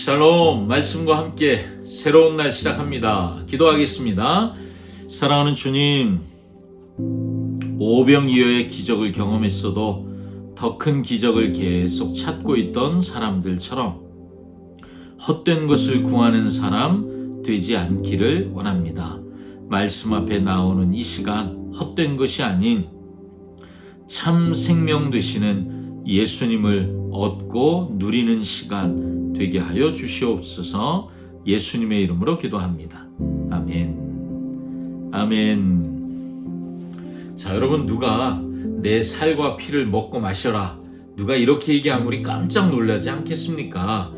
샬롬, 말씀과 함께 새로운 날 시작합니다. 기도하겠습니다. 사랑하는 주님, 오병이어의 기적을 경험했어도 더 큰 기적을 계속 찾고 있던 사람들처럼 헛된 것을 구하는 사람 되지 않기를 원합니다. 말씀 앞에 나오는 이 시간, 헛된 것이 아닌 참 생명 되시는 예수님을 얻고 누리는 시간 되게 하여 주시옵소서. 예수님의 이름으로 기도합니다. 아멘. 아멘. 자, 여러분, 누가 내 살과 피를 먹고 마셔라, 누가 이렇게 얘기하면 우리 깜짝 놀라지 않겠습니까?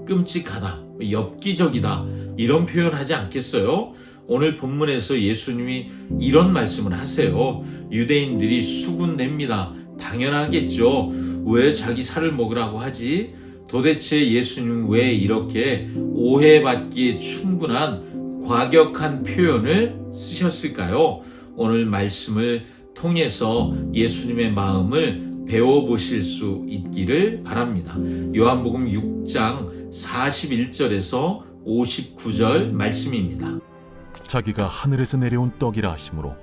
끔찍하다, 엽기적이다, 이런 표현 하지 않겠어요? 오늘 본문에서 예수님이 이런 말씀을 하세요. 유대인들이 수군냅니다. 당연하겠죠. 왜 자기 살을 먹으라고 하지? 도대체 예수님은 왜 이렇게 오해받기에 충분한 과격한 표현을 쓰셨을까요? 오늘 말씀을 통해서 예수님의 마음을 배워보실 수 있기를 바랍니다. 요한복음 6장 41절에서 59절 말씀입니다. 자기가 하늘에서 내려온 떡이라 하심으로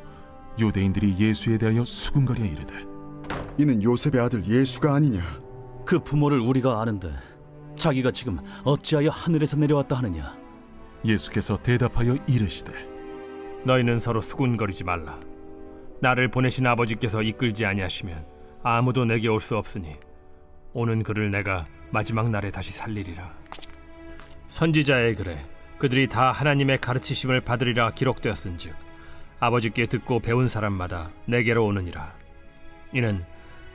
유대인들이 예수에 대하여 수군거려 이르되, 이는 요셉의 아들 예수가 아니냐? 그 부모를 우리가 아는데 자기가 지금 어찌하여 하늘에서 내려왔다 하느냐? 예수께서 대답하여 이르시되, 너희는 서로 수군거리지 말라. 나를 보내신 아버지께서 이끌지 아니하시면 아무도 내게 올 수 없으니 오는 그를 내가 마지막 날에 다시 살리리라. 선지자의 글에 그들이 다 하나님의 가르치심을 받으리라 기록되었은즉 아버지께 듣고 배운 사람마다 내게로 오느니라. 이는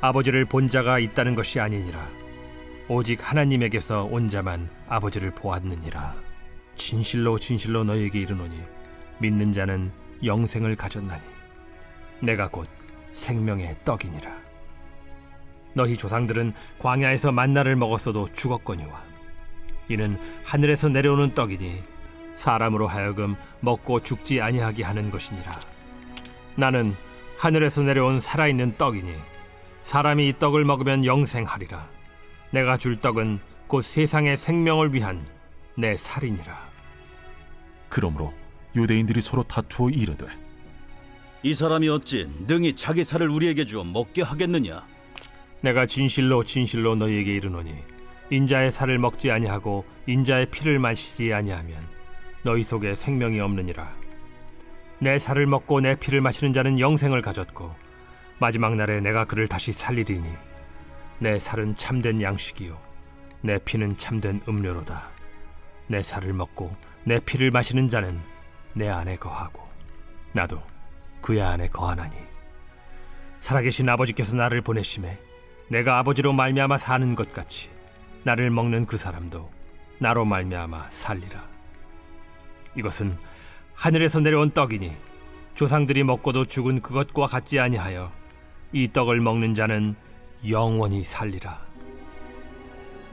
아버지를 본 자가 있다는 것이 아니니라. 오직 하나님에게서 온 자만 아버지를 보았느니라. 진실로 진실로 너희에게 이르노니 믿는 자는 영생을 가졌나니 내가 곧 생명의 떡이니라. 너희 조상들은 광야에서 만나를 먹었어도 죽었거니와 이는 하늘에서 내려오는 떡이니 사람으로 하여금 먹고 죽지 아니하게 하는 것이니라. 나는 하늘에서 내려온 살아있는 떡이니 사람이 이 떡을 먹으면 영생하리라. 내가 줄 떡은 곧 세상의 생명을 위한 내 살이니라. 그러므로 유대인들이 서로 다투어 이르되, 이 사람이 어찌 능히 자기 살을 우리에게 주어 먹게 하겠느냐? 내가 진실로 진실로 너희에게 이르노니 인자의 살을 먹지 아니하고 인자의 피를 마시지 아니하면 너희 속에 생명이 없느니라. 내 살을 먹고 내 피를 마시는 자는 영생을 가졌고 마지막 날에 내가 그를 다시 살리리니 내 살은 참된 양식이요 내 피는 참된 음료로다. 내 살을 먹고 내 피를 마시는 자는 내 안에 거하고 나도 그의 안에 거하나니 살아계신 아버지께서 나를 보내심에 내가 아버지로 말미암아 사는 것 같이 나를 먹는 그 사람도 나로 말미암아 살리라. 이것은 하늘에서 내려온 떡이니 조상들이 먹고도 죽은 그것과 같지 아니하여 이 떡을 먹는 자는 영원히 살리라.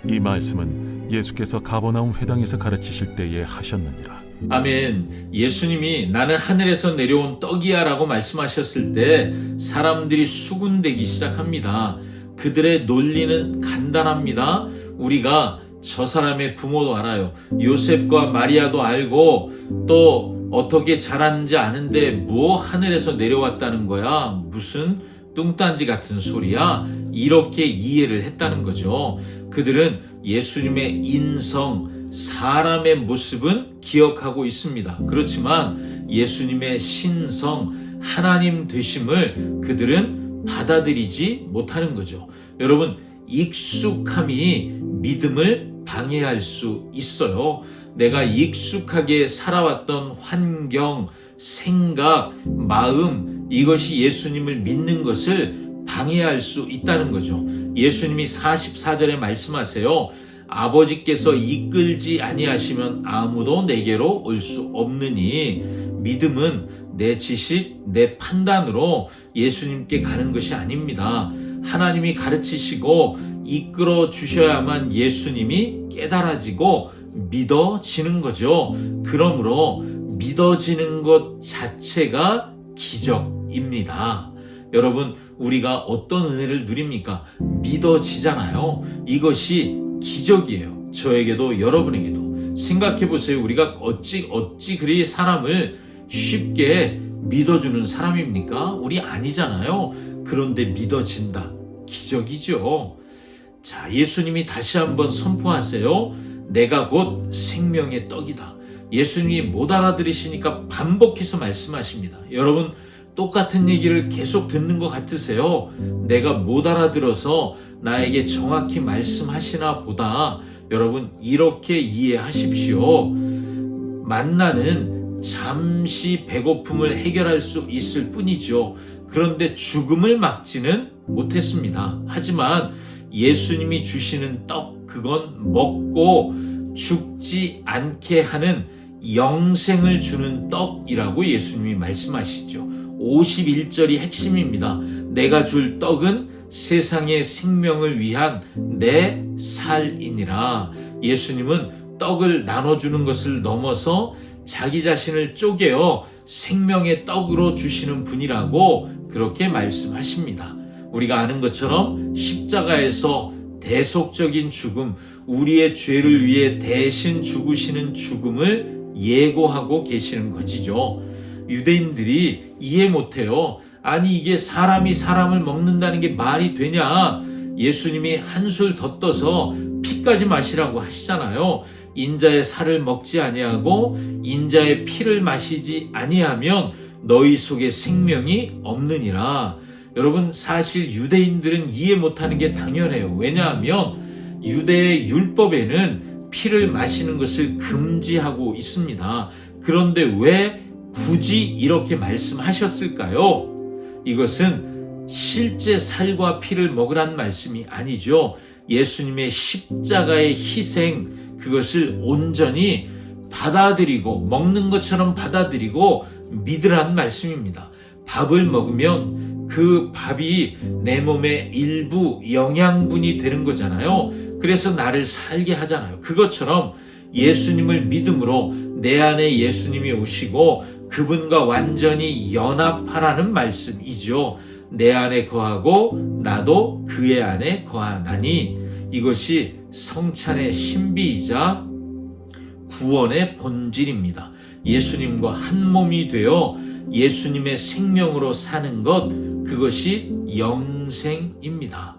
이 말씀은 예수께서 가버나움 회당에서 가르치실 때에 하셨느니라. 아멘. 예수님이 나는 하늘에서 내려온 떡이야 라고 말씀하셨을 때 사람들이 수군대기 시작합니다. 그들의 논리는 간단합니다. 우리가 저 사람의 부모도 알아요. 요셉과 마리아도 알고 또 어떻게 자랐는지 아는데 뭐 하늘에서 내려왔다는 거야? 무슨 뚱딴지 같은 소리야? 이렇게 이해를 했다는 거죠. 그들은 예수님의 인성, 사람의 모습은 기억하고 있습니다. 그렇지만 예수님의 신성, 하나님 되심을 그들은 받아들이지 못하는 거죠. 여러분, 익숙함이 믿음을 방해할 수 있어요. 내가 익숙하게 살아왔던 환경, 생각, 마음, 이것이 예수님을 믿는 것을 방해할 수 있다는 거죠. 예수님이 44절에 말씀하세요. 아버지께서 이끌지 아니하시면 아무도 내게로 올 수 없느니 믿음은 내 지식, 내 판단으로 예수님께 가는 것이 아닙니다. 하나님이 가르치시고 이끌어 주셔야만 예수님이 깨달아지고 믿어지는 거죠. 그러므로 믿어지는 것 자체가 기적입니다. 여러분, 우리가 어떤 은혜를 누립니까? 믿어지잖아요. 이것이 기적이에요. 저에게도 여러분에게도 생각해 보세요. 우리가 어찌 그리 사람을 쉽게 믿어주는 사람입니까? 우리 아니잖아요. 그런데 믿어진다. 기적이죠. 자, 예수님이 다시 한번 선포하세요. 내가 곧 생명의 떡이다. 예수님이 못 알아들으시니까 반복해서 말씀하십니다. 여러분, 똑같은 얘기를 계속 듣는 것 같으세요? 내가 못 알아들어서 나에게 정확히 말씀하시나 보다. 여러분, 이렇게 이해하십시오. 만나는 잠시 배고픔을 해결할 수 있을 뿐이죠. 그런데 죽음을 막지는 못했습니다. 하지만 예수님이 주시는 떡, 그건 먹고 죽지 않게 하는 영생을 주는 떡이라고 예수님이 말씀하시죠. 51절이 핵심입니다. 내가 줄 떡은 세상의 생명을 위한 내 살이니라. 예수님은 떡을 나눠주는 것을 넘어서 자기 자신을 쪼개어 생명의 떡으로 주시는 분이라고 그렇게 말씀하십니다. 우리가 아는 것처럼 십자가에서 대속적인 죽음, 우리의 죄를 위해 대신 죽으시는 죽음을 예고하고 계시는 것이죠. 유대인들이 이해 못해요. 아니, 이게 사람이 사람을 먹는다는 게 말이 되냐? 예수님이 한술 더 떠서 피까지 마시라고 하시잖아요. 인자의 살을 먹지 아니하고 인자의 피를 마시지 아니하면 너희 속에 생명이 없느니라. 여러분, 사실 유대인들은 이해 못하는 게 당연해요. 왜냐하면 유대의 율법에는 피를 마시는 것을 금지하고 있습니다. 그런데 왜 굳이 이렇게 말씀하셨을까요? 이것은 실제 살과 피를 먹으란 말씀이 아니죠. 예수님의 십자가의 희생, 그것을 온전히 받아들이고 먹는 것처럼 받아들이고 믿으란 말씀입니다. 밥을 먹으면 그 밥이 내 몸의 일부 영양분이 되는 거잖아요. 그래서 나를 살게 하잖아요. 그것처럼 예수님을 믿음으로 내 안에 예수님이 오시고 그분과 완전히 연합하라는 말씀이죠. 내 안에 거하고 나도 그의 안에 거하나니, 이것이 성찬의 신비이자 구원의 본질입니다. 예수님과 한 몸이 되어 예수님의 생명으로 사는 것, 그것이 영생입니다.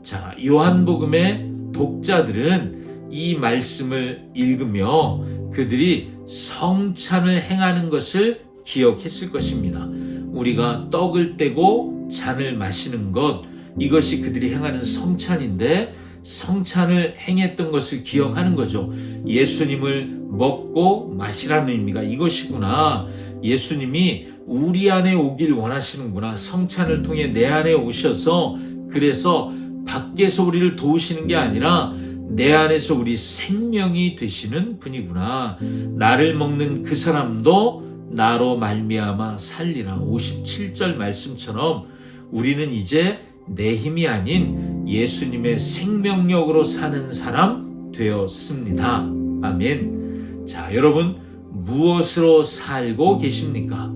자, 요한복음의 독자들은 이 말씀을 읽으며 그들이 성찬을 행하는 것을 기억했을 것입니다. 우리가 떡을 떼고 잔을 마시는 것, 이것이 그들이 행하는 성찬인데, 성찬을 행했던 것을 기억하는 거죠. 예수님을 먹고 마시라는 의미가 이것이구나. 예수님이 우리 안에 오길 원하시는구나. 성찬을 통해 내 안에 오셔서, 그래서 밖에서 우리를 도우시는 게 아니라 내 안에서 우리 생명이 되시는 분이구나. 나를 먹는 그 사람도 나로 말미암아 살리라. 57절 말씀처럼 우리는 이제 내 힘이 아닌 예수님의 생명력으로 사는 사람 되었습니다. 아멘. 자, 여러분, 무엇으로 살고 계십니까?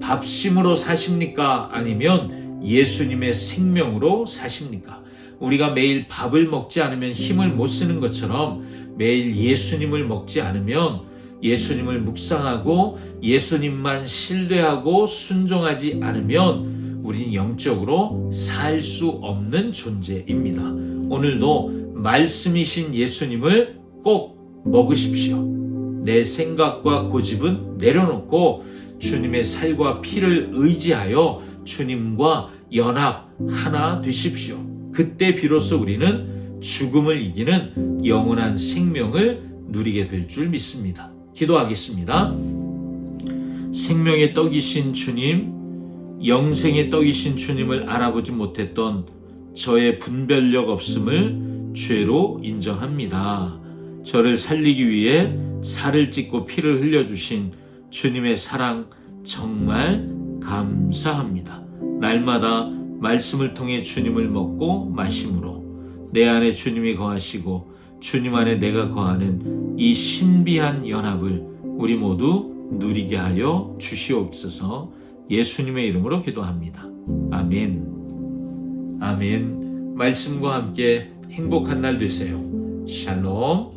밥심으로 사십니까? 아니면 예수님의 생명으로 사십니까? 우리가 매일 밥을 먹지 않으면 힘을 못 쓰는 것처럼 매일 예수님을 먹지 않으면, 예수님을 묵상하고 예수님만 신뢰하고 순종하지 않으면 우리는 영적으로 살 수 없는 존재입니다. 오늘도 말씀이신 예수님을 꼭 먹으십시오. 내 생각과 고집은 내려놓고 주님의 살과 피를 의지하여 주님과 연합 하나 되십시오. 그때 비로소 우리는 죽음을 이기는 영원한 생명을 누리게 될 줄 믿습니다. 기도하겠습니다. 생명의 떡이신 주님, 영생의 떡이신 주님을 알아보지 못했던 저의 분별력 없음을 죄로 인정합니다. 저를 살리기 위해 살을 찢고 피를 흘려주신 주님의 사랑 정말 감사합니다. 날마다 말씀을 통해 주님을 먹고 마심으로 내 안에 주님이 거하시고 주님 안에 내가 거하는 이 신비한 연합을 우리 모두 누리게 하여 주시옵소서. 예수님의 이름으로 기도합니다. 아멘. 아멘. 말씀과 함께 행복한 날 되세요. 샬롬.